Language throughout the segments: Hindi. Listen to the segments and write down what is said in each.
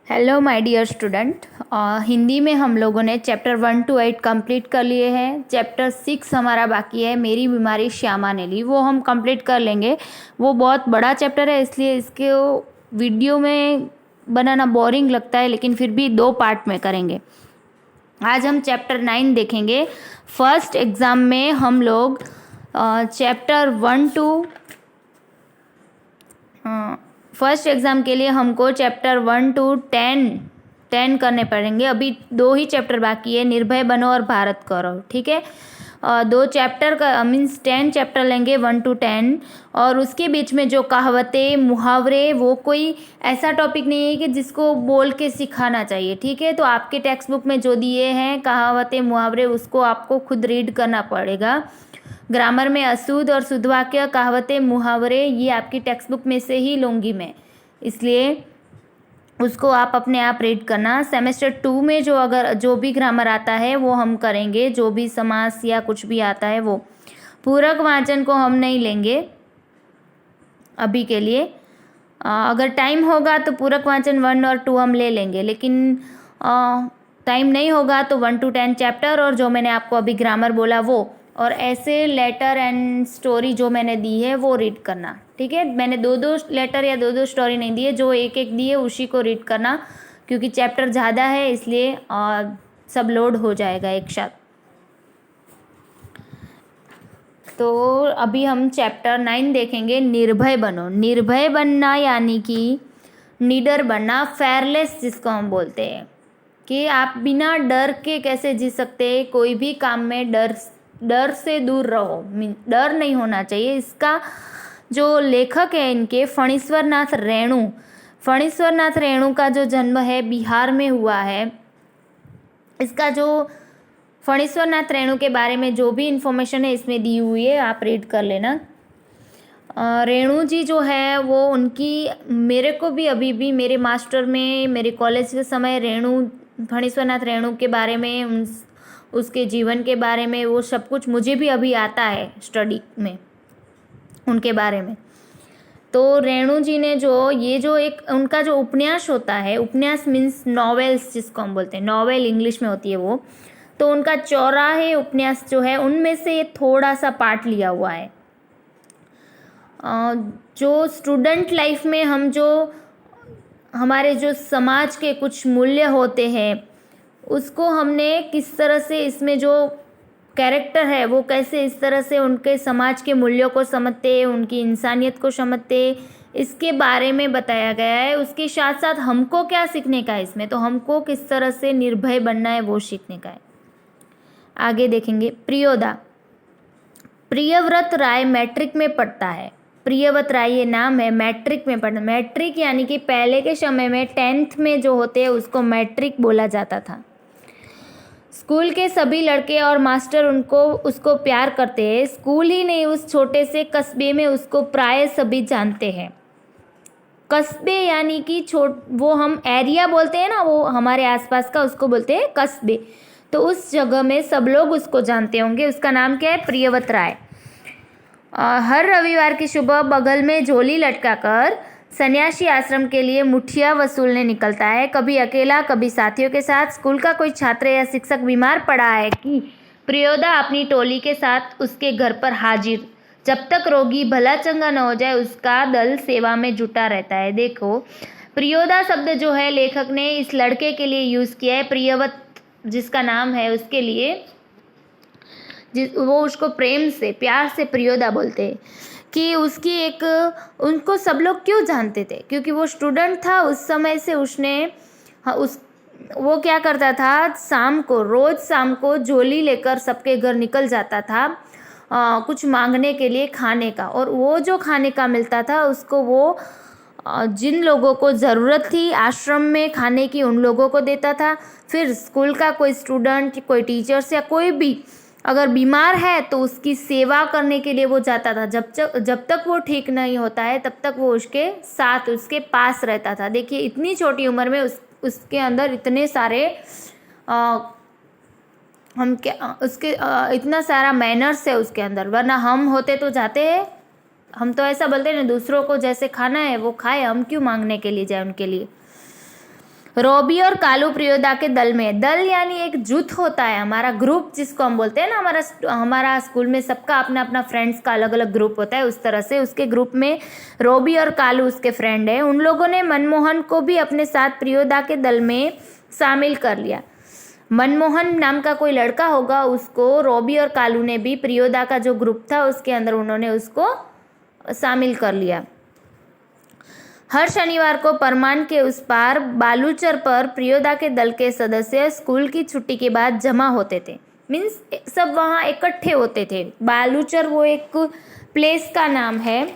Hello my dear student. Hindi में हम लोगों ने चैप्टर 1 to 8 कंप्लीट कर लिए हैं। चैप्टर 6 हमारा बाकी है, मेरी बीमारी श्यामा ने ली, वो हम कंप्लीट कर लेंगे। वो बहुत बड़ा चैप्टर है, इसलिए इसके वीडियो में बनाना बोरिंग लगता है, लेकिन फिर भी 2 पार्ट में करेंगे। आज हम चैप्टर 9 देखेंगे। फर्स्ट एग्ज़ाम में हम लोग चैप्टर 1 to फर्स्ट एग्ज़ाम के लिए हमको चैप्टर 1 to 10 करने पड़ेंगे। अभी 2 ही चैप्टर बाकी है, निर्भय बनो और भारत करो, ठीक है। 2 चैप्टर का मीन्स 10 चैप्टर लेंगे 1 to 10। और उसके बीच में जो कहावतें मुहावरे, वो कोई ऐसा टॉपिक नहीं है कि जिसको बोल के सिखाना चाहिए, ठीक है। तो आपके टेक्स्ट बुक में जो दिए हैं कहावतें मुहावरे, उसको आपको खुद रीड करना पड़ेगा। ग्रामर में अशुद्ध और शुद्ध वाक्य, कहावतें, मुहावरे, ये आपकी टेक्स्ट बुक में से ही लूँगी मैं, इसलिए उसको आप अपने आप रीड करना। सेमेस्टर 2 में जो भी ग्रामर आता है वो हम करेंगे, जो भी समास या कुछ भी आता है वो। पूरक वाचन को हम नहीं लेंगे अभी के लिए। अगर टाइम होगा तो पूरक वाचन 1 और 2 हम ले लेंगे, लेकिन टाइम नहीं होगा तो 1 to 10 चैप्टर, और जो मैंने आपको अभी ग्रामर बोला वो, और ऐसे लेटर एंड स्टोरी जो मैंने दी है वो रीड करना, ठीक है। मैंने 2-2 लेटर या 2-2 स्टोरी नहीं दी है, जो एक दी है उसी को रीड करना, क्योंकि चैप्टर ज़्यादा है इसलिए सब लोड हो जाएगा एक साथ। तो अभी हम चैप्टर 9 देखेंगे, निर्भय बनो। निर्भय बनना यानी कि निडर बनना, फेयरलेस जिसको हम बोलते हैं, कि आप बिना डर के कैसे जी सकते हैं। कोई भी काम में डर से दूर रहो, डर नहीं होना चाहिए। इसका जो लेखक है इनके फणीश्वर नाथ रेणु का जो जन्म है बिहार में हुआ है। इसका जो फणीश्वर नाथ रेणु के बारे में जो भी इंफॉर्मेशन है इसमें दी हुई है, आप रीड कर लेना। रेणु जी जो है वो उनकी, मेरे को भी अभी भी मेरे मास्टर में, मेरे कॉलेज के समय फणीश्वर नाथ रेणु के बारे में, उसके जीवन के बारे में, वो सब कुछ मुझे भी अभी आता है स्टडी में उनके बारे में। तो रेणु जी ने जो एक उनका जो उपन्यास होता है, उपन्यास मीन्स नॉवेल्स जिसको हम बोलते हैं, नॉवेल इंग्लिश में होती है वो, तो उनका 84 उपन्यास जो है उनमें से ये थोड़ा सा पार्ट लिया हुआ है। जो स्टूडेंट लाइफ में हमारे जो समाज के कुछ मूल्य होते हैं, उसको हमने किस तरह से, इसमें जो कैरेक्टर है वो कैसे इस तरह से उनके समाज के मूल्यों को समझते, उनकी इंसानियत को समझते, इसके बारे में बताया गया है। उसके साथ साथ हमको क्या सीखने का है इसमें, तो हमको किस तरह से निर्भय बनना है वो सीखने का है। आगे देखेंगे। प्रियव्रत राय मैट्रिक में पढ़ता है। प्रियव्रत राय ये नाम है, मैट्रिक में पढ़ना। मैट्रिक यानी कि पहले के समय में 10th में जो होते हैं उसको मैट्रिक बोला जाता था। स्कूल के सभी लड़के और मास्टर उसको प्यार करते हैं। स्कूल ही नहीं, उस छोटे से कस्बे में उसको प्राय सभी जानते हैं। कस्बे यानी कि वो हम एरिया बोलते हैं ना, वो हमारे आसपास का, उसको बोलते हैं कस्बे। तो उस जगह में सब लोग उसको जानते होंगे। उसका नाम क्या है? प्रियव्रत राय। हर रविवार की सुबह बगल में झोली लटकाकर सन्यासी आश्रम के लिए मुठिया वसूलने निकलता है, कभी अकेला कभी साथियों के साथ। स्कूल का कोई छात्र या शिक्षक बीमार पड़ा है कि प्रियोदा अपनी टोली के साथ उसके घर पर हाजिर। जब तक रोगी भला चंगा न हो जाए उसका दल सेवा में जुटा रहता है। देखो, प्रियोदा शब्द जो है लेखक ने इस लड़के के लिए यूज़ किया है। प्रियव्रत जिसका नाम है उसके लिए, वो उसको प्रेम से, प्यार से प्रियोदा बोलते हैं। कि उनको सब लोग क्यों जानते थे? क्योंकि वो स्टूडेंट था उस समय से। वो क्या करता था, रोज़ शाम को झोली लेकर सबके घर निकल जाता था कुछ मांगने के लिए खाने का, और वो जो खाने का मिलता था उसको वो जिन लोगों को ज़रूरत थी आश्रम में खाने की, उन लोगों को देता था। फिर स्कूल का कोई स्टूडेंट, कोई टीचर्स या कोई भी अगर बीमार है तो उसकी सेवा करने के लिए वो जाता था। जब तक वो ठीक नहीं होता है तब तक वो उसके साथ, उसके पास रहता था। देखिए, इतनी छोटी उम्र में उसके अंदर इतने सारे इतना सारा मैनर्स है उसके अंदर। वरना हम होते तो जाते हैं, हम तो ऐसा बोलते हैं ना, दूसरों को जैसे खाना है वो खाए, हम क्यों मांगने के लिए जाए उनके लिए। रोबी और कालू प्रियोदा के दल में, दल यानी एक जुट होता है, हमारा ग्रुप जिसको हम बोलते हैं ना, हमारा स्कूल में सबका अपना अपना फ्रेंड्स का अलग अलग ग्रुप होता है, उस तरह से उसके ग्रुप में रोबी और कालू उसके फ्रेंड है। उन लोगों ने मनमोहन को भी अपने साथ प्रियोदा के दल में शामिल कर लिया। मनमोहन नाम का कोई लड़का होगा, उसको रोबी और कालू ने भी प्रियोदा का जो ग्रुप था उसके अंदर उन्होंने उसको शामिल कर लिया। हर शनिवार को परमान के उस पार बालूचर पर प्रियोदा के दल के सदस्य स्कूल की छुट्टी के बाद जमा होते थे। मीन्स सब वहाँ इकट्ठे होते थे। बालूचर वो एक प्लेस का नाम है,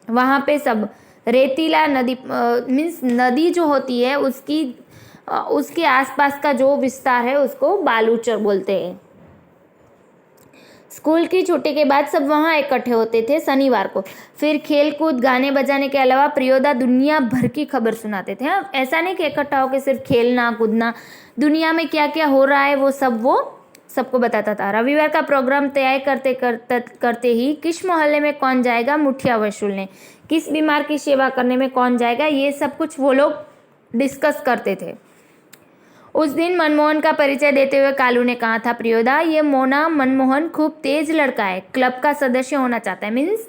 वहाँ पे सब रेतीला नदी, मीन्स नदी जो होती है उसके आसपास का जो विस्तार है उसको बालूचर बोलते हैं। स्कूल की छुट्टी के बाद सब वहाँ इकट्ठे होते थे शनिवार को। फिर खेल कूद, गाने बजाने के अलावा प्रियोदा दुनिया भर की खबर सुनाते थे। हाँ, ऐसा नहीं कि इकट्ठा होकर सिर्फ खेलना कूदना, दुनिया में क्या क्या हो रहा है वो सबको बताता था। रविवार का प्रोग्राम तैयार करते ही किस मोहल्ले में कौन जाएगा मुठिया वसूलने, किस बीमार की सेवा करने में कौन जाएगा, ये सब कुछ वो लोग डिस्कस करते थे। उस दिन मनमोहन का परिचय देते हुए कालू ने कहा था, प्रियोदा, ये मोना मनमोहन खूब तेज लड़का है, क्लब का सदस्य होना चाहता है। मीन्स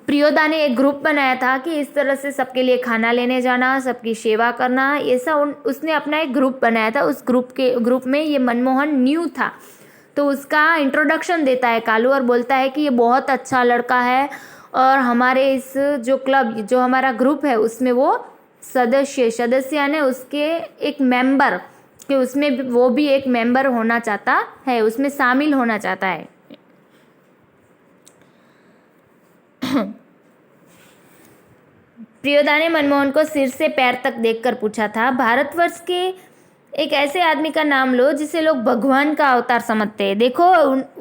प्रियोदा ने एक ग्रुप बनाया था कि इस तरह से सबके लिए खाना लेने जाना, सबकी सेवा करना, ऐसा उसने अपना एक ग्रुप बनाया था। उस ग्रुप में ये मनमोहन न्यू था, तो उसका इंट्रोडक्शन देता है कालू और बोलता है कि ये बहुत अच्छा लड़का है और हमारे इस जो क्लब, जो हमारा ग्रुप है उसमें वो सदस्य ने उसके एक मेंबर कि उसमें वो भी एक मेंबर होना चाहता है, उसमें शामिल होना चाहता है। प्रियोदा ने मनमोहन को सिर से पैर तक देखकर पूछा था, भारतवर्ष के एक ऐसे आदमी का नाम लो जिसे लोग भगवान का अवतार समझते हैं। देखो,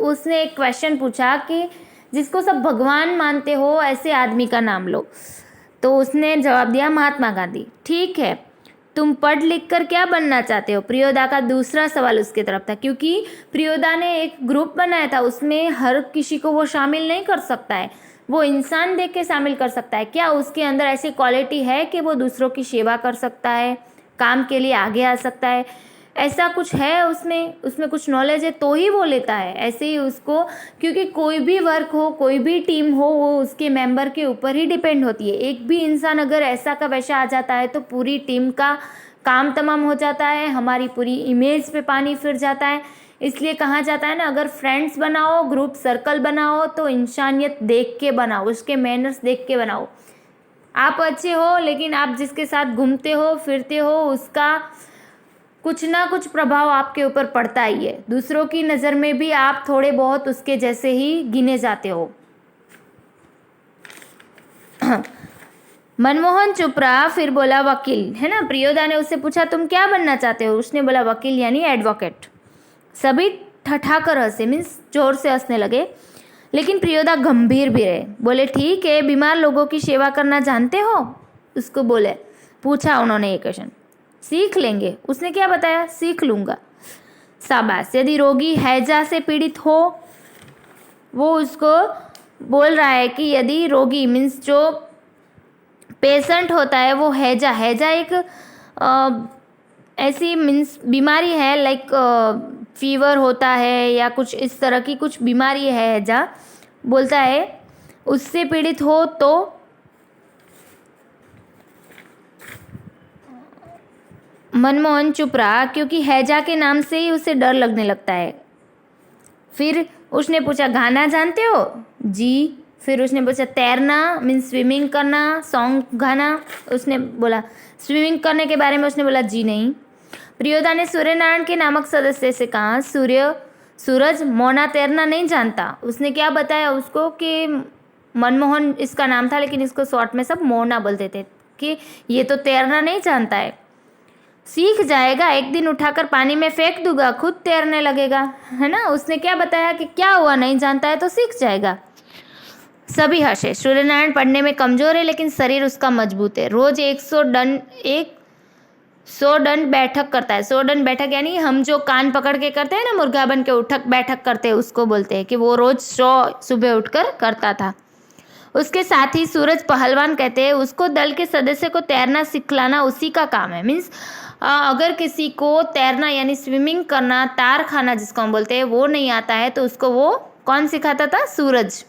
उसने एक क्वेश्चन पूछा कि जिसको सब भगवान मानते हो ऐसे आदमी का नाम लो। तो उसने जवाब दिया, महात्मा गांधी। ठीक है, तुम पढ़ लिख कर क्या बनना चाहते हो? प्रियोदा का दूसरा सवाल उसकी तरफ था, क्योंकि प्रियोदा ने एक ग्रुप बनाया था, उसमें हर किसी को वो शामिल नहीं कर सकता है, वो इंसान देख के शामिल कर सकता है। क्या उसके अंदर ऐसी क्वालिटी है कि वो दूसरों की सेवा कर सकता है, काम के लिए आगे आ सकता है, ऐसा कुछ है उसमें कुछ नॉलेज है तो ही वो लेता है। ऐसे ही उसको, क्योंकि कोई भी वर्क हो, कोई भी टीम हो, वो उसके मेंबर के ऊपर ही डिपेंड होती है। एक भी इंसान अगर ऐसा का वैसा आ जाता है तो पूरी टीम का काम तमाम हो जाता है, हमारी पूरी इमेज पे पानी फिर जाता है। इसलिए कहा जाता है ना, अगर फ्रेंड्स बनाओ, ग्रुप सर्कल बनाओ तो इंसानियत देख के बनाओ, उसके मैनर्स देख के बनाओ। आप अच्छे हो लेकिन आप जिसके साथ घूमते हो फिरते हो उसका कुछ ना कुछ प्रभाव आपके ऊपर पड़ता ही है। दूसरों की नज़र में भी आप थोड़े बहुत उसके जैसे ही गिने जाते हो। मनमोहन चुप रहा, फिर बोला, वकील। है ना, प्रियोदा ने उससे पूछा, तुम क्या बनना चाहते हो? उसने बोला, वकील यानी एडवोकेट। सभी ठठाकर हंसे, मीन्स जोर से हंसने लगे, लेकिन प्रियोदा गंभीर भी रहे। बोले, ठीक है, बीमार लोगों की सेवा करना जानते हो? उसको बोले, पूछा उन्होंने ये क्वेश्चन। सीख लेंगे। उसने क्या बताया? सीख लूँगा। शाबाश। यदि रोगी हैजा से पीड़ित हो, वो उसको बोल रहा है कि यदि रोगी मीन्स जो पेशेंट होता है वो हैजा एक ऐसी मीन्स बीमारी है, लाइक फीवर होता है या कुछ इस तरह की कुछ बीमारी है, हैजा बोलता है, उससे पीड़ित हो तो मनमोहन चुप रहा, क्योंकि हैजा के नाम से ही उसे डर लगने लगता है। फिर उसने पूछा, गाना जानते हो? जी। फिर उसने पूछा, तैरना मीन्स स्विमिंग करना, सॉन्ग गाना? उसने बोला, स्विमिंग करने के बारे में उसने बोला, जी नहीं। प्रियोदा ने सूर्यनारायण के नामक सदस्य से कहा, सूरज, मोना तैरना नहीं जानता। उसने क्या बताया उसको कि मनमोहन इसका नाम था, लेकिन इसको शॉर्ट में सब मोना बोलते थे, कि ये तो तैरना नहीं जानता है। सीख जाएगा, एक दिन उठाकर पानी में फेंक दूंगा, खुद तैरने लगेगा। है ना, उसने क्या बताया कि क्या हुआ, नहीं जानता है तो सीख जाएगा। सभी हंसे। सूर्यनारायण पढ़ने में कमजोर है लेकिन शरीर उसका मजबूत है। रोज 100 दंड बैठक करता है। 100 दंड बैठक यानी हम जो कान पकड़ के करते हैं ना, मुर्गा बन के उठक बैठक करते हैं, उसको बोलते हैं कि वो रोज 100 सुबह उठकर करता था। उसके साथ ही सूरज पहलवान कहते हैं उसको दल के सदस्य को तैरना सिखलाना उसी का काम है। मीन्स अगर किसी को तैरना यानी स्विमिंग करना, तार खाना जिसको हम बोलते हैं, वो नहीं आता है तो उसको वो कौन सिखाता था? सूरज।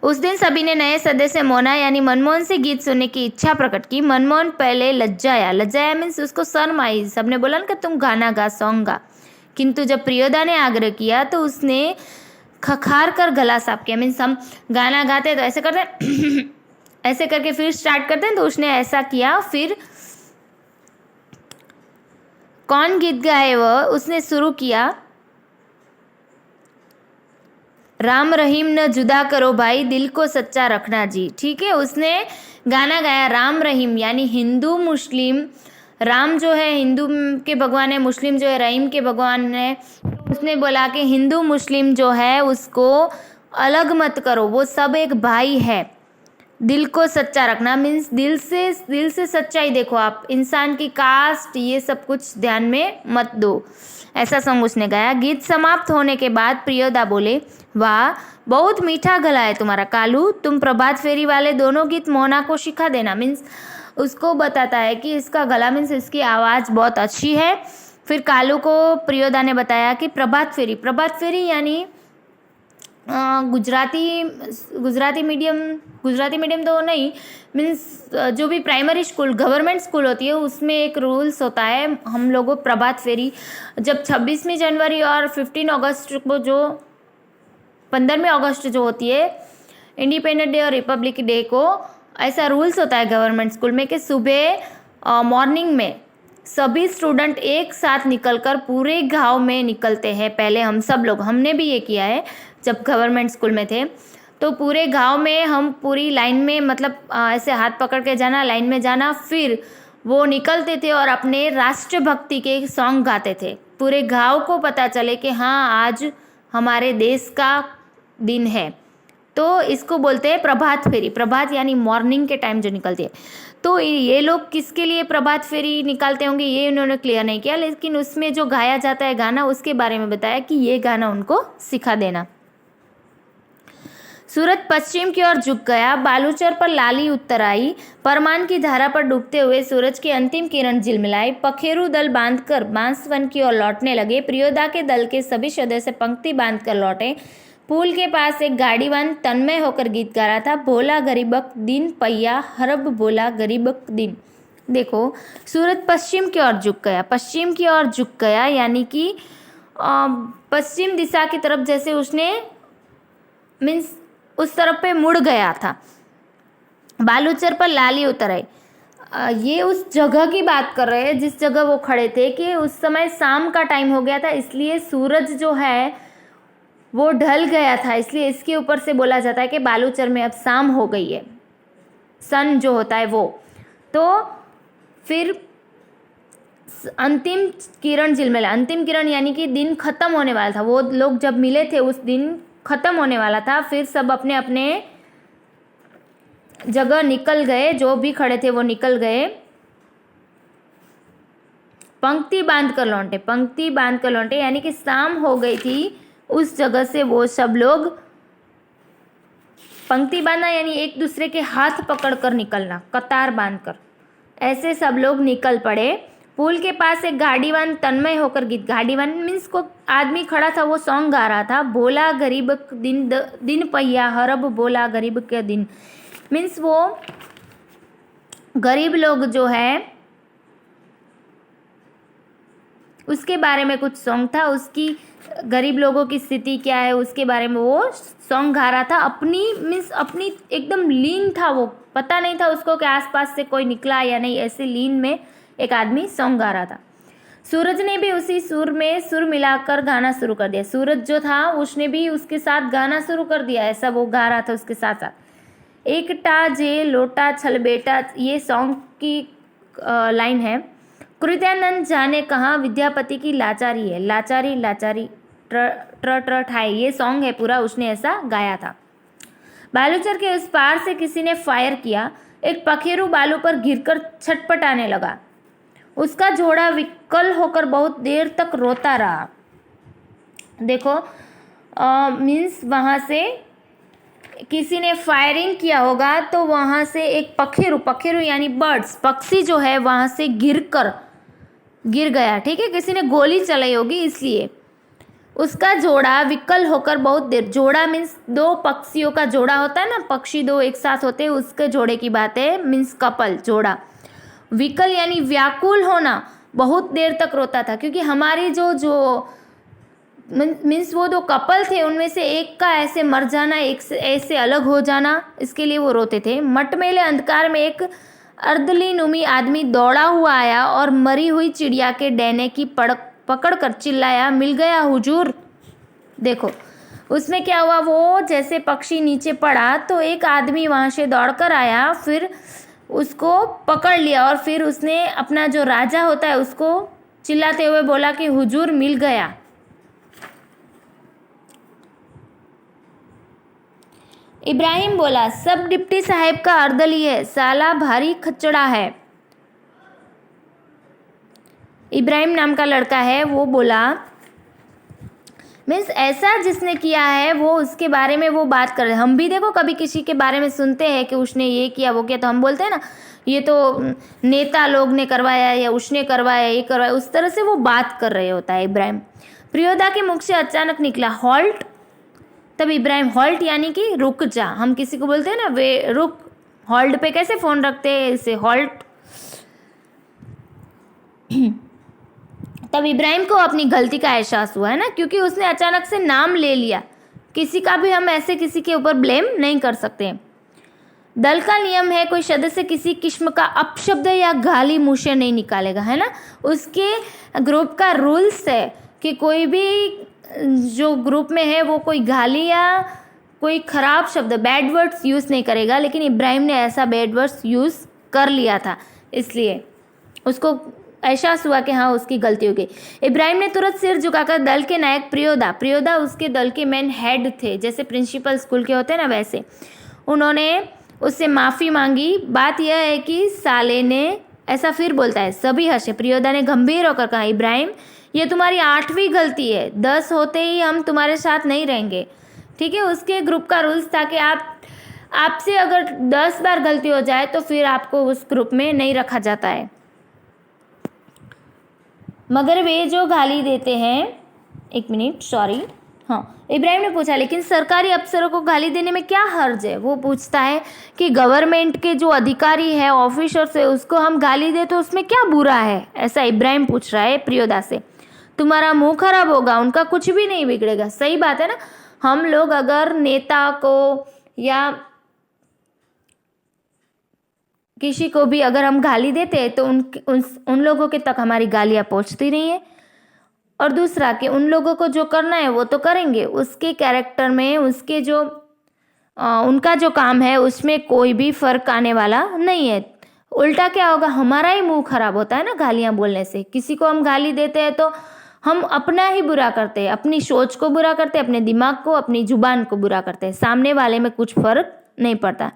उस दिन सभी ने नए सदस्य मोना यानी मनमोहन से गीत सुनने की इच्छा प्रकट की। मनमोहन पहले लज्जाया मीन्स उसको शर्म आई। सबने बोला ना कि तुम गाना गा, सॉन्ग गा, किंतु जब प्रियोदा ने आग्रह किया तो उसने खखार कर गला साफ किया। मीन्स हम गाना गाते तो ऐसे करते ऐसे करके फिर स्टार्ट करते हैं, तो उसने ऐसा किया। फिर कौन गीत गाए वह? उसने शुरू किया, राम रहीम न जुदा करो भाई, दिल को सच्चा रखना जी। ठीक है, उसने गाना गाया राम रहीम यानी हिंदू मुस्लिम। राम जो है हिंदू के भगवान है, मुस्लिम जो है रहीम के भगवान है। तो उसने बोला कि हिंदू मुस्लिम जो है उसको अलग मत करो, वो सब एक भाई है। दिल को सच्चा रखना मीन्स दिल से सच्चाई देखो, आप इंसान की कास्ट ये सब कुछ ध्यान में मत दो। ऐसा सॉन्ग उसने गाया। गीत समाप्त होने के बाद प्रियोदा बोले, वाह बहुत मीठा गला है तुम्हारा कालू, तुम प्रभात फेरी वाले दोनों गीत मोना को सिखा देना। मीन्स उसको बताता है कि इसका गला मीन्स इसकी आवाज़ बहुत अच्छी है। फिर कालू को प्रियोदा ने बताया कि प्रभात फेरी यानी गुजराती मीडियम तो नहीं, मीन्स जो भी प्राइमरी स्कूल गवर्नमेंट स्कूल होती है उसमें एक रूल्स होता है। हम लोगों प्रभात फेरी जब 26वीं जनवरी और 15 अगस्त को, जो 15वीं अगस्त जो होती है इंडिपेंडेंस डे और रिपब्लिक डे को, ऐसा रूल्स होता है गवर्नमेंट स्कूल में कि सुबह मॉर्निंग में सभी स्टूडेंट एक साथ निकलकर पूरे गांव में निकलते हैं। पहले हम सब लोग, हमने भी ये किया है जब गवर्नमेंट स्कूल में थे, तो पूरे गांव में हम पूरी लाइन में मतलब ऐसे हाथ पकड़ के जाना, लाइन में जाना, फिर वो निकलते थे और अपने राष्ट्रभक्ति के सॉन्ग गाते थे। पूरे गांव को पता चले कि हाँ आज हमारे देश का दिन है। तो इसको बोलते हैं प्रभात फेरी। प्रभात यानी मॉर्निंग के टाइम जो निकलती है। तो ये लोग किसके लिए प्रभात फेरी निकालते होंगे ये उन्होंने क्लियर नहीं किया, लेकिन उसमें जो गाया जाता है गाना उसके बारे में बताया कि ये गाना उनको सिखा देना। सूरज पश्चिम की ओर झुक गया, बालूचर पर लाली उत्तर आई, परमान की धारा पर डूबते हुए सूरज की अंतिम किरण झिलमिलाई। पखेरु दल बांधकर बांसवन की ओर लौटने लगे। प्रियोदा के दल के सभी सदस्य पंक्ति बांधकर लौटे। पुल के पास एक गाड़ीवान तन्मय होकर गीत गा रहा था, भोला गरीबक दिन पहिया हरब भोला गरीबक दिन। देखो सूरज पश्चिम की ओर झुक गया, पश्चिम की ओर झुक गया यानी कि पश्चिम दिशा की तरफ, जैसे उसने मीन्स उस तरफ पे मुड़ गया था। बालूचर पर लाली उतर आई। ये उस जगह की बात कर रहे हैं जिस जगह वो खड़े थे कि उस समय शाम का टाइम हो गया था, इसलिए सूरज जो है वो ढल गया था, इसलिए इसके ऊपर से बोला जाता है कि बालूचर में अब शाम हो गई है, सन जो होता है वो। तो फिर अंतिम किरण झिलमिला, अंतिम किरण यानी कि दिन खत्म होने वाला था। वो लोग जब मिले थे उस दिन खत्म होने वाला था, फिर सब अपने अपने जगह निकल गए, जो भी खड़े थे वो निकल गए। पंक्ति बांध कर लौटे, पंक्ति बांध कर लौटे यानी कि शाम हो गई थी उस जगह से वो सब लोग। पंक्ति बांधना यानी एक दूसरे के हाथ पकड़कर निकलना, कतार बांधकर, ऐसे सब लोग निकल पड़े। पुल के पास एक गाड़ीवान तन्मय होकर गीत, गाड़ीवान मीन्स को आदमी खड़ा था, वो सॉन्ग गा रहा था, भोला गरीब दिन पहिया हरब भोला गरीब के दिन। मीन्स वो गरीब लोग जो है उसके बारे में कुछ सॉन्ग था, उसकी गरीब लोगों की स्थिति क्या है उसके बारे में वो सॉन्ग गा रहा था। अपनी मीन्स अपनी एकदम लीन था, वो पता नहीं था उसको कि आसपास से कोई निकला या नहीं, ऐसे लीन में एक आदमी सॉन्ग गा रहा था। सूरज ने भी उसी सुर में सुर मिलाकर गाना शुरू कर दिया। सूरज जो था उसने भी उसके साथ गाना शुरू कर दिया, ऐसा वो गा रहा था उसके साथ साथ। एकटा जे लोटा छल बेटा, ये सॉन्ग की लाइन है। कृत्यानंद जाने कहाँ विद्यापति की लाचारी है, लाचारी लाचारी ट्र ठाए, ये सॉन्ग है पूरा, उसने ऐसा गाया था। बालूचर के उस पार से किसी ने फायर किया, एक पखेरु बालू पर गिरकर छटपटाने लगा। उसका जोड़ा विकल होकर बहुत देर तक रोता रहा। देखो मीन्स वहाँ से किसी ने फायरिंग किया होगा तो वहाँ से एक पखेरु यानी बर्ड्स, पक्षी जो है वहाँ से गिर गया, ठीक है। किसी ने गोली चलाई होगी इसलिए। उसका जोड़ा विकल होकर बहुत देर, जोड़ा मीन्स दो पक्षियों का जोड़ा होता है ना, पक्षी दो एक साथ होते हैं, उसके जोड़े की बात है, मीन्स कपल, जोड़ा। विकल यानी व्याकुल होना, बहुत देर तक रोता था, क्योंकि हमारी जो मीन्स वो दो कपल थे उनमें से एक का ऐसे मर जाना, एक से ऐसे अलग हो जाना, इसके लिए वो रोते थे। मटमैले अंधकार में एक अर्दलीनुमी आदमी दौड़ा हुआ आया और मरी हुई चिड़िया के डैने की पकड़ कर चिल्लाया, मिल गया हुजूर। देखो उसमें क्या हुआ, वो जैसे पक्षी नीचे पड़ा तो एक आदमी वहाँ से दौड़कर आया, फिर उसको पकड़ लिया और फिर उसने अपना जो राजा होता है उसको चिल्लाते हुए बोला कि हुजूर मिल गया। इब्राहिम बोला, सब डिप्टी साहब का अर्दली है, साला भारी खच्चड़ा है। इब्राहिम नाम का लड़का है, वो बोला, मीन्स ऐसा जिसने किया है वो उसके बारे में वो बात कर रहे हैं। हम भी देखो कभी किसी के बारे में सुनते हैं कि उसने ये किया वो किया, तो हम बोलते हैं ना ये तो नेता लोग ने करवाया या उसने करवाया, ये करवाया, उस तरह से वो बात कर रहे होता है इब्राहिम। प्रियोदा के मुख से अचानक निकला, हॉल्ट। तब इब्राहिम, हॉल्ट यानी कि रुक जा, हम किसी को बोलते हैं ना वे रुक, हॉल्ट पे कैसे फ़ोन रखते हैं, इसे हॉल्ट। तब इब्राहिम को अपनी गलती का एहसास हुआ है ना, क्योंकि उसने अचानक से नाम ले लिया। किसी का भी हम ऐसे किसी के ऊपर ब्लेम नहीं कर सकते। दल का नियम है कोई सदस्य किसी किस्म का अपशब्द या गाली मुंह से नहीं निकालेगा, है ना। उसके ग्रुप का रूल्स है कि कोई भी जो ग्रुप में है वो कोई गाली या कोई ख़राब शब्द, बैड वर्ड्स यूज़ नहीं करेगा। लेकिन इब्राहिम ने ऐसा बैड वर्ड्स यूज़ कर लिया था, इसलिए उसको एहसास हुआ कि हाँ उसकी गलती हो गई। इब्राहिम ने तुरंत सिर झुकाकर दल के नायक प्रियोदा उसके दल के मेन हेड थे, जैसे प्रिंसिपल स्कूल के होते हैं ना वैसे, उन्होंने उससे माफ़ी मांगी। बात यह है कि साले ने ऐसा फिर बोलता है, सभी हंसे। प्रियोदा ने गंभीर होकर कहा, इब्राहिम ये तुम्हारी 8वीं गलती है, 10 होते ही हम तुम्हारे साथ नहीं रहेंगे, ठीक है। उसके ग्रुप का रूल्स था कि आपसे अगर 10 बार गलती हो जाए तो फिर आपको उस ग्रुप में नहीं रखा जाता है। मगर वे जो गाली देते हैं, एक मिनट सॉरी, हाँ, इब्राहिम ने पूछा लेकिन सरकारी अफसरों को गाली देने में क्या हर्ज है। वो पूछता है कि गवर्नमेंट के जो अधिकारी है, ऑफिसर्स है, उसको हम गाली दे तो उसमें क्या बुरा है, ऐसा इब्राहिम पूछ रहा है प्रियोदा से। तुम्हारा मुंह खराब होगा, उनका कुछ भी नहीं बिगड़ेगा। सही बात है ना। हम लोग अगर नेता को या किसी को भी अगर हम गाली देते हैं तो उन लोगों के तक हमारी गालियाँ पहुँचती नहीं है। और दूसरा कि उन लोगों को जो करना है वो तो करेंगे, उसके कैरेक्टर में उसके जो उनका जो काम है उसमें कोई भी फ़र्क आने वाला नहीं है। उल्टा क्या होगा, हमारा ही मुंह खराब होता है ना गालियाँ बोलने से। किसी को हम गाली देते हैं तो हम अपना ही बुरा करते हैं, अपनी सोच को बुरा करते हैं, अपने दिमाग को, अपनी जुबान को बुरा करते हैं। सामने वाले में कुछ फ़र्क नहीं पड़ता।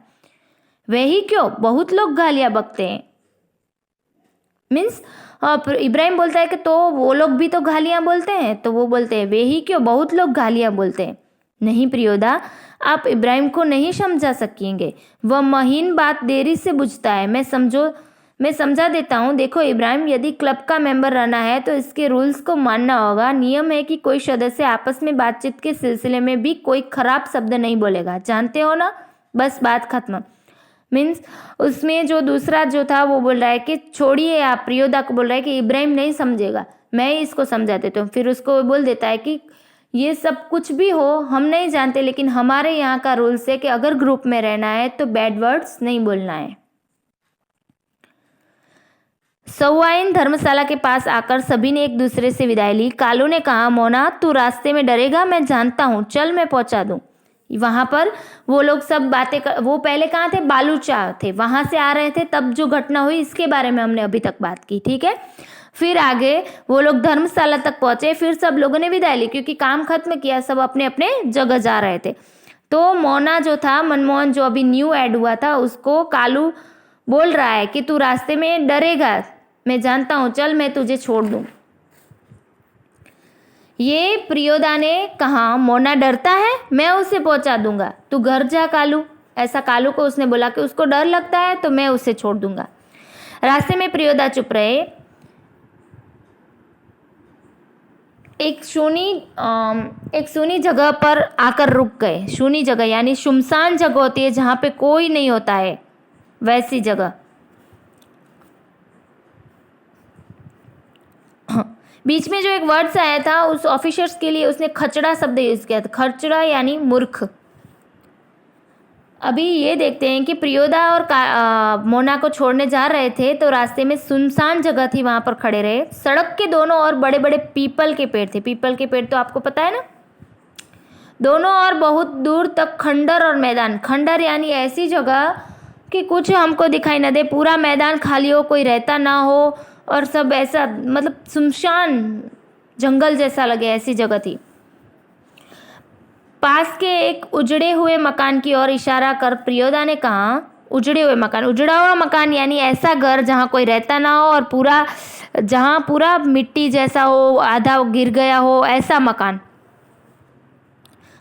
वही क्यों बहुत लोग गालियाँ बकते हैं। मीन्स इब्राहिम बोलता है कि तो वो लोग भी तो गालियाँ बोलते हैं, तो वो बोलते हैं वे ही क्यों बहुत लोग गालियाँ बोलते हैं। नहीं प्रियोदा, आप इब्राहिम को नहीं समझा सकेंगे, वह महीन बात देरी से बुझता है। मैं समझा देता हूँ। देखो इब्राहिम, यदि क्लब का मेंबर रहना है तो इसके रूल्स को मानना होगा। नियम है कि कोई सदस्य आपस में बातचीत के सिलसिले में भी कोई खराब शब्द नहीं बोलेगा, जानते हो ना, बस बात खत्म। मीन्स उसमें जो दूसरा जो था वो बोल रहा है कि छोड़िए, आप प्रियोदा को बोल रहा है कि इब्राहिम नहीं समझेगा, मैं इसको समझा देता हूँ। फिर उसको बोल देता है कि ये सब कुछ भी हो हम नहीं जानते, लेकिन हमारे यहाँ का रूल्स है कि अगर ग्रुप में रहना है तो बैड वर्ड्स नहीं बोलना है। सौवाइन धर्मशाला के पास आकर सभी ने एक दूसरे से विदाई ली। कालू ने कहा, मोना तू रास्ते में डरेगा, मैं जानता हूँ, चल मैं पहुँचा दूँ। वहाँ पर वो लोग सब बातें वो पहले कहाँ थे, बालूचा थे, वहाँ से आ रहे थे, तब जो घटना हुई इसके बारे में हमने अभी तक बात की, ठीक है। फिर आगे वो लोग धर्मशाला तक पहुँचे, फिर सब लोगों ने विदाई ली क्योंकि काम खत्म किया, सब अपने अपने जगह जा रहे थे। तो मोना जो था, मनमोहन जो अभी न्यू ऐड हुआ था, उसको कालू बोल रहा है कि तू रास्ते में डरेगा, मैं जानता हूँ, चल मैं तुझे छोड़ दूँ। ये प्रियोदा ने कहा, मोना डरता है, मैं उसे पहुंचा दूंगा, तू घर जा कालू। ऐसा कालू को उसने बोला कि उसको डर लगता है तो मैं उसे छोड़ दूंगा। रास्ते में प्रियोदा चुप रहे। एक सूनी जगह पर आकर रुक गए। सूनी जगह यानी सुनसान जगह होती है जहाँ पे कोई नहीं होता है, वैसी जगह। बीच में जो एक वर्ड्स आया था उस ऑफिसर्स के लिए उसने खचड़ा शब्द यूज किया था। खचड़ा यानी मूर्ख। अभी ये देखते हैं कि प्रियोदा और मोना को छोड़ने जा रहे थे तो रास्ते में सुनसान जगह थी, वहां पर खड़े रहे। सड़क के दोनों ओर बड़े बड़े पीपल के पेड़ थे। पीपल के पेड़ तो आपको पता है ना। दोनों ओर बहुत दूर तक खंडर और मैदान। खंडर यानी ऐसी जगह कि कुछ हमको दिखाई न दे, पूरा मैदान खाली हो, कोई रहता ना हो और सब ऐसा मतलब सुनसान जंगल जैसा लगे, ऐसी जगह थी। पास के एक उजड़े हुए मकान की ओर इशारा कर प्रियोदा ने कहा, उजड़े हुए मकान, उजड़ा हुआ मकान यानी ऐसा घर जहाँ कोई रहता ना हो और जहाँ पूरा मिट्टी जैसा हो, आधा गिर गया हो, ऐसा मकान।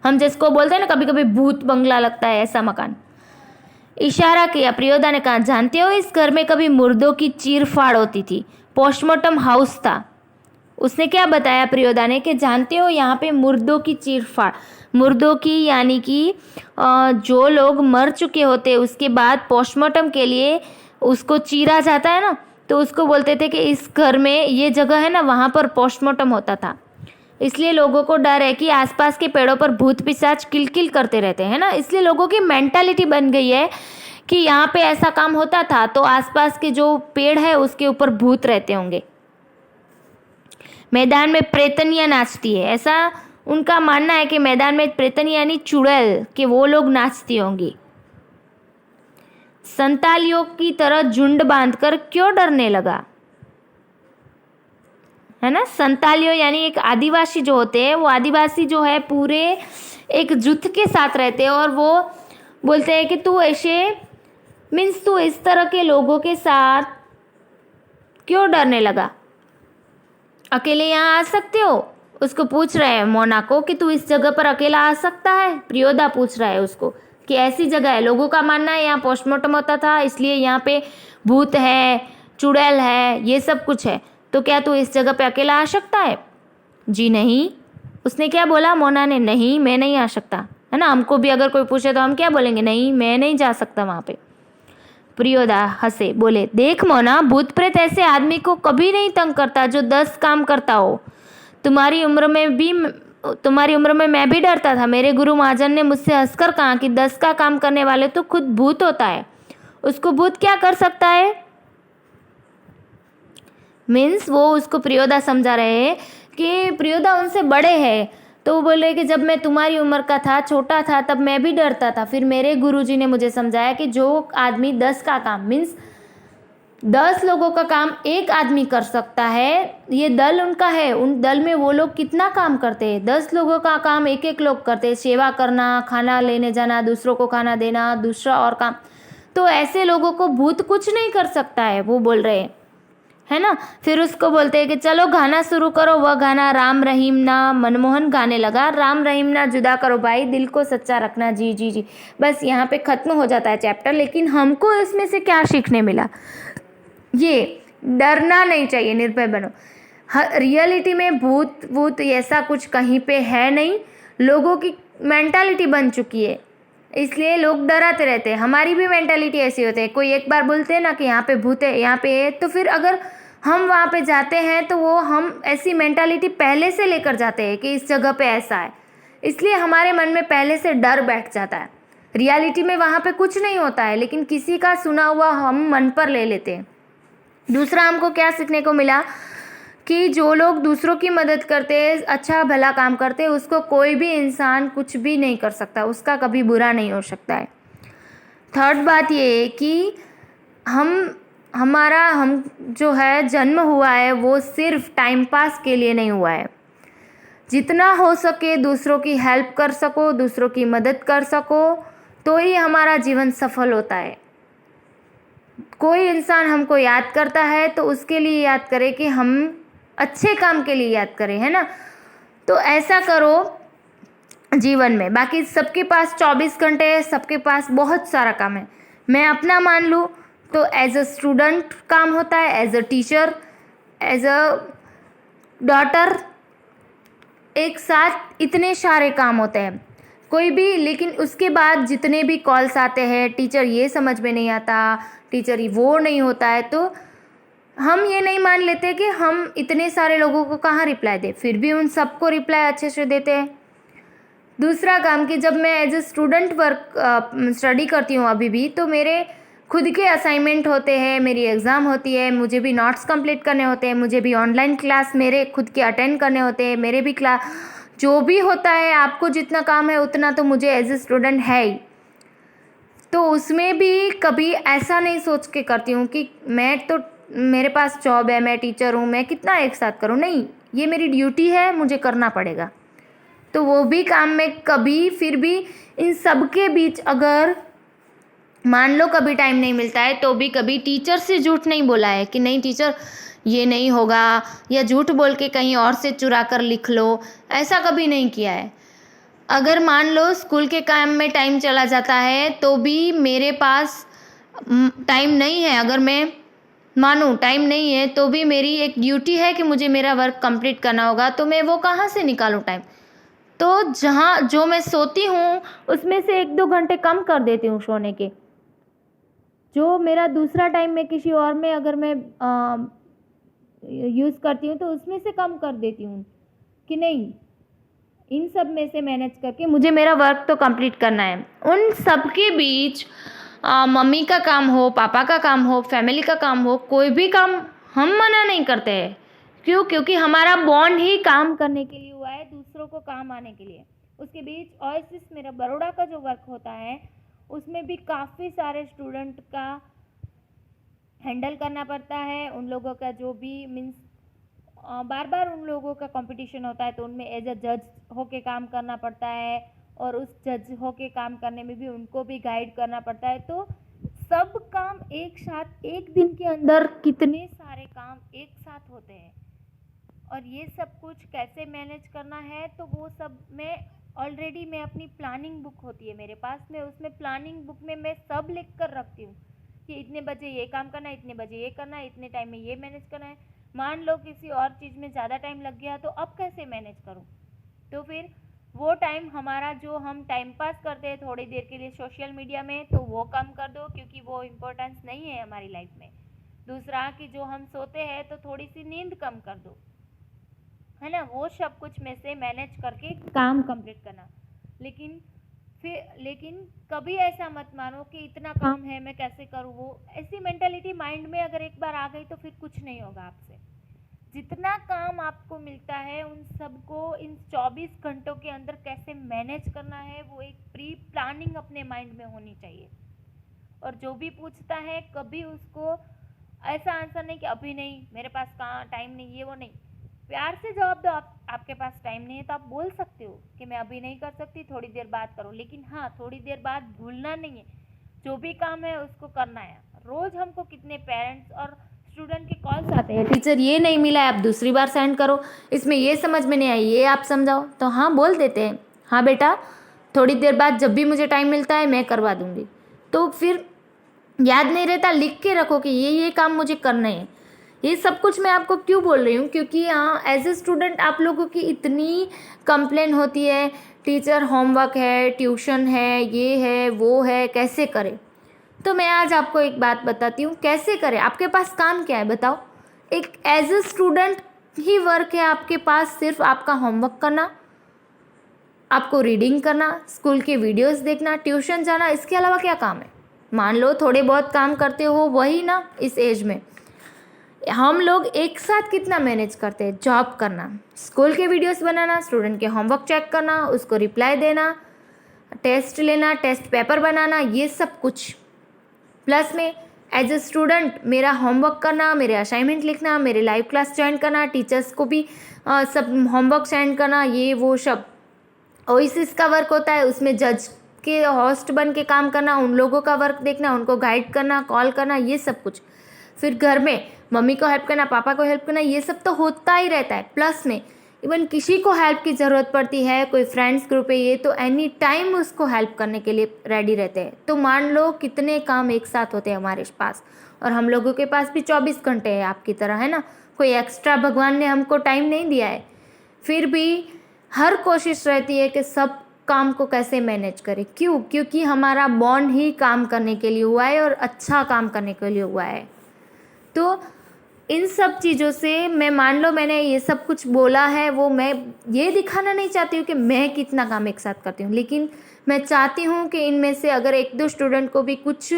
हम जिसको बोलते हैं ना कभी कभी भूत बंगला लगता है, ऐसा मकान। इशारा किया। प्रियोदा ने कहा, जानते हो इस घर में कभी मुर्दों की चीर फाड़ होती थी, पोस्टमार्टम हाउस था। उसने क्या बताया प्रियोदा ने कि जानते हो यहाँ पे मुर्दों की चीर फाड़, मुर्दों की यानी कि जो लोग मर चुके होते उसके बाद पोस्टमार्टम के लिए उसको चीरा जाता है ना, तो उसको बोलते थे कि इस घर में ये जगह है ना, वहाँ पर पोस्टमार्टम होता था। इसलिए लोगों को डर है कि आसपास के पेड़ों पर भूत पिशाच किलकिल करते रहते हैं ना, इसलिए लोगों की मेंटालिटी बन गई है कि यहाँ पे ऐसा काम होता था तो आसपास के जो पेड़ है उसके ऊपर भूत रहते होंगे। मैदान में प्रेतनियाँ नाचती है, ऐसा उनका मानना है कि मैदान में प्रेतनियाँ यानी चुड़ैल कि वो लोग नाचती होंगी। संतालियों की तरह झुंड बांधकर क्यों डरने लगा, है ना। संतालियों यानी एक आदिवासी जो होते हैं, वो आदिवासी जो है पूरे एक जुट के साथ रहते हैं और वो बोलते हैं कि तू ऐसे मीन्स तू इस तरह के लोगों के साथ क्यों डरने लगा, अकेले यहाँ आ सकते हो। उसको पूछ रहे हैं मोना को कि तू इस जगह पर अकेला आ सकता है। प्रियोदा पूछ रहा है उसको कि ऐसी जगह है, लोगों का मानना है यहाँ पोस्टमार्टम होता था इसलिए यहाँ पे भूत है, चुड़ैल है, ये सब कुछ है, तो क्या तू इस जगह पे अकेला आ सकता है। जी नहीं। उसने क्या बोला, मोना ने, नहीं मैं नहीं आ सकता, है ना। हमको भी अगर कोई पूछे तो हम क्या बोलेंगे, नहीं मैं नहीं जा सकता वहाँ पे। प्रियोदा हंसे, बोले, देख मोना, भूत प्रेत ऐसे आदमी को कभी नहीं तंग करता जो 10 काम करता हो। तुम्हारी उम्र में मैं भी डरता था। मेरे गुरु महाजन ने मुझसे हंसकर कहा कि 10 का काम करने वाले तो खुद भूत होता है, उसको भूत क्या कर सकता है। मीन्स वो उसको प्रियोदा समझा रहे हैं कि प्रियोदा उनसे बड़े हैं, तो वो बोले कि जब मैं तुम्हारी उम्र का था, छोटा था, तब मैं भी डरता था। फिर मेरे गुरुजी ने मुझे समझाया कि जो आदमी 10 का काम मीन्स 10 लोगों का काम एक आदमी कर सकता है, ये दल उनका है, उन दल में वो लोग कितना काम करते हैं। 10 लोगों का काम एक एक लोग करते हैं, सेवा करना, खाना लेने जाना, दूसरों को खाना देना, दूसरा और काम। तो ऐसे लोगों को भूत कुछ नहीं कर सकता है, वो बोल रहे हैं, है ना। फिर उसको बोलते हैं कि चलो गाना शुरू करो। वह गाना राम रहीम ना मनमोहन गाने लगा। राम रहीम ना जुदा करो भाई, दिल को सच्चा रखना, जी जी जी। बस यहाँ पे ख़त्म हो जाता है चैप्टर। लेकिन हमको इसमें से क्या सीखने मिला, ये डरना नहीं चाहिए, निर्भय बनो। रियलिटी में भूत ऐसा कुछ कहीं पे है नहीं, लोगों की मेंटालिटी बन चुकी है, इसलिए लोग डराते रहते हैं। हमारी भी मेंटालिटी ऐसी होती है, कोई एक बार बोलते हैं ना कि यहाँ पे भूत है, यहाँ पे है, तो फिर अगर हम वहाँ पे जाते हैं तो वो हम ऐसी मेंटालिटी पहले से लेकर जाते हैं कि इस जगह पे ऐसा है, इसलिए हमारे मन में पहले से डर बैठ जाता है। रियलिटी में वहाँ पे कुछ नहीं होता है, लेकिन किसी का सुना हुआ हम मन पर ले लेते हैं। दूसरा हमको क्या सीखने को मिला कि जो लोग दूसरों की मदद करते हैं, अच्छा भला काम करते हैं, उसको कोई भी इंसान कुछ भी नहीं कर सकता, उसका कभी बुरा नहीं हो सकता है। थर्ड बात ये है कि हम जो है जन्म हुआ है वो सिर्फ टाइम पास के लिए नहीं हुआ है। जितना हो सके दूसरों की हेल्प कर सको, दूसरों की मदद कर सको, तो ही हमारा जीवन सफल होता है। कोई इंसान हमको याद करता है तो उसके लिए याद करे कि हम अच्छे काम के लिए याद करें, है ना। तो ऐसा करो जीवन में। बाकी सबके पास 24 घंटे है, सबके पास बहुत सारा काम है। मैं अपना मान लूँ तो एज अ स्टूडेंट काम होता है, as a teacher, as a daughter, एक साथ इतने सारे काम होते हैं कोई भी। लेकिन उसके बाद जितने भी कॉल्स आते हैं, टीचर ये समझ में नहीं आता, टीचर वो नहीं होता है, तो हम ये नहीं मान लेते कि हम इतने सारे लोगों को कहाँ रिप्लाई दें, फिर भी उन सबको रिप्लाई अच्छे से देते हैं। दूसरा काम कि जब मैं एज ए स्टूडेंट स्टडी करती हूँ अभी भी, तो मेरे खुद के असाइनमेंट होते हैं, मेरी एग्ज़ाम होती है, मुझे भी नोट्स कंप्लीट करने होते हैं, मुझे भी ऑनलाइन क्लास मेरे खुद के अटेंड करने होते हैं, मेरे भी क्लास जो भी होता है। आपको जितना काम है उतना तो मुझे एज ए स्टूडेंट है ही। तो उसमें भी कभी ऐसा नहीं सोच के करती हूँ कि मेरे पास जॉब है, मैं टीचर हूँ, मैं कितना एक साथ करूँ। नहीं, ये मेरी ड्यूटी है, मुझे करना पड़ेगा। तो वो भी काम में कभी फिर भी इन सब के बीच अगर मान लो कभी टाइम नहीं मिलता है, तो भी कभी टीचर से झूठ नहीं बोला है कि नहीं टीचर ये नहीं होगा, या झूठ बोल के कहीं और से चुरा कर लिख लो, ऐसा कभी नहीं किया है। अगर मान लो स्कूल के काम में टाइम चला जाता है तो भी मेरे पास टाइम नहीं है, अगर मैं मानूँ टाइम नहीं है तो भी मेरी एक ड्यूटी है कि मुझे मेरा वर्क कंप्लीट करना होगा, तो मैं वो कहाँ से निकालूँ टाइम। तो जो मैं सोती हूँ उसमें से 1-2 घंटे कम कर देती हूँ सोने के। जो मेरा दूसरा टाइम मैं किसी और में अगर मैं यूज़ करती हूँ तो उसमें से कम कर देती हूँ कि नहीं, इन सब में से मैनेज करके मुझे मेरा वर्क तो कंप्लीट करना है। उन सब के बीच मम्मी का काम हो, पापा का काम हो, फैमिली का काम हो, कोई भी काम हम मना नहीं करते हैं। क्यों? क्योंकि हमारा बॉन्ड ही काम करने के लिए हुआ है, दूसरों को काम आने के लिए। उसके बीच ओएसिस मेरा बड़ौदा का जो वर्क होता है उसमें भी काफ़ी सारे स्टूडेंट का हैंडल करना पड़ता है। उन लोगों का जो भी मीन्स बार बार उन लोगों का कंपटीशन होता है, तो उनमें एज अ जज होके काम करना पड़ता है, और उस जज होके काम करने में भी उनको भी गाइड करना पड़ता है। तो सब काम एक साथ एक दिन के अंदर कितने सारे काम एक साथ होते हैं, और ये सब कुछ कैसे मैनेज करना है, तो वो सब मैं ऑलरेडी मैं अपनी प्लानिंग बुक होती है मेरे पास में, उसमें प्लानिंग बुक में मैं सब लिख कर रखती हूँ कि इतने बजे ये काम करना है, इतने बजे ये करना है, इतने टाइम में ये मैनेज करना है। मान लो किसी और चीज़ में ज़्यादा टाइम लग गया तो अब कैसे मैनेज करूँ। तो फिर वो टाइम हमारा जो हम टाइम पास करते हैं थोड़ी देर के लिए सोशल मीडिया में, तो वो कम कर दो क्योंकि वो इम्पोर्टेंस नहीं है हमारी लाइफ में। दूसरा कि जो हम सोते हैं तो थोड़ी सी नींद कम कर दो, है ना। वो सब कुछ में से मैनेज करके काम कंप्लीट करना। लेकिन कभी ऐसा मत मानो कि इतना काम है मैं कैसे करूँ। वो ऐसी मेंटालिटी माइंड में अगर एक बार आ गई तो फिर कुछ नहीं होगा आपसे। जितना काम आपको मिलता है उन सबको इन 24 घंटों के अंदर कैसे मैनेज करना है, वो एक प्री प्लानिंग अपने माइंड में होनी चाहिए। और जो भी पूछता है कभी उसको ऐसा आंसर नहीं कि अभी नहीं, मेरे पास कहाँ टाइम नहीं, ये वो नहीं। प्यार से जवाब दो। आपके पास टाइम नहीं है तो आप बोल सकते हो कि मैं अभी नहीं कर सकती, थोड़ी देर बाद करो। लेकिन हाँ, थोड़ी देर बाद भूलना नहीं है, जो भी काम है उसको करना है। रोज़ हमको कितने पेरेंट्स और स्टूडेंट के कॉल्स आते हैं, टीचर ये नहीं मिला है, आप दूसरी बार सेंड करो, इसमें ये समझ में नहीं आई, ये आप समझाओ। तो हाँ बोल देते हैं, हाँ बेटा थोड़ी देर बाद जब भी मुझे टाइम मिलता है मैं करवा दूँगी। तो फिर याद नहीं रहता, लिख के रखो कि ये काम मुझे करना है। ये सब कुछ मैं आपको क्यों बोल रही हूँ, क्योंकि यहाँ एज ए स्टूडेंट आप लोगों की इतनी कंप्लेन होती है, टीचर होमवर्क है, ट्यूशन है, ये है, वो है, कैसे करें। तो मैं आज आपको एक बात बताती हूँ कैसे करें। आपके पास काम क्या है बताओ। एक एज ए स्टूडेंट ही वर्क है आपके पास, सिर्फ आपका होमवर्क करना, आपको रीडिंग करना, स्कूल के वीडियोस देखना, ट्यूशन जाना, इसके अलावा क्या काम है। मान लो थोड़े बहुत काम करते हो, वही ना। इस एज में हम लोग एक साथ कितना मैनेज करते हैं। जॉब करना, स्कूल के वीडियोस बनाना, स्टूडेंट के होमवर्क चेक करना, उसको रिप्लाई देना, टेस्ट लेना, टेस्ट पेपर बनाना, ये सब कुछ। प्लस में एज ए स्टूडेंट मेरा होमवर्क करना, मेरे असाइनमेंट लिखना, मेरे लाइव क्लास ज्वाइन करना, टीचर्स को भी सब होमवर्क सेंड करना, ये वो सब ओएसिस का वर्क होता है। उसमें जज के होस्ट बन के काम करना, उन लोगों का वर्क देखना, उनको गाइड करना, कॉल करना, ये सब कुछ। फिर घर में मम्मी को हेल्प करना, पापा को हेल्प करना, ये सब तो होता ही रहता है। प्लस में इवन किसी को हेल्प की ज़रूरत पड़ती है, कोई फ्रेंड्स ग्रुप है ये, तो एनी टाइम उसको हेल्प करने के लिए रेडी रहते हैं। तो मान लो कितने काम एक साथ होते हैं हमारे पास, और हम लोगों के पास भी 24 घंटे है आपकी तरह, है ना। कोई एक्स्ट्रा भगवान ने हमको टाइम नहीं दिया है, फिर भी हर कोशिश रहती है कि सब काम को कैसे मैनेज करें। क्यों? क्योंकि हमारा बॉन्ड ही काम करने के लिए हुआ है और अच्छा काम करने के लिए हुआ है। तो इन सब चीज़ों से मैं, मान लो मैंने ये सब कुछ बोला है, वो मैं ये दिखाना नहीं चाहती हूँ कि मैं कितना काम एक साथ करती हूँ, लेकिन मैं चाहती हूँ कि इनमें से अगर एक दो स्टूडेंट को भी कुछ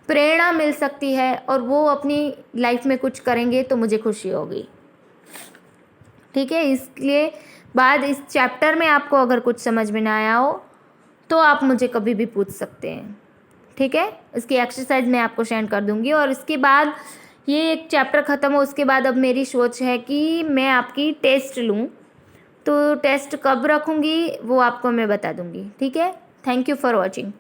प्रेरणा मिल सकती है और वो अपनी लाइफ में कुछ करेंगे तो मुझे खुशी होगी। ठीक है, इसलिए बाद इस चैप्टर में आपको अगर कुछ समझ में ना आया हो तो आप मुझे कभी भी पूछ सकते हैं। ठीक है, इसकी एक्सरसाइज मैं आपको सेंड कर दूंगी। और इसके बाद ये एक चैप्टर ख़त्म हो, उसके बाद अब मेरी सोच है कि मैं आपकी टेस्ट लूँ, तो टेस्ट कब रखूँगी वो आपको मैं बता दूँगी। ठीक है, थैंक यू फॉर वॉचिंग।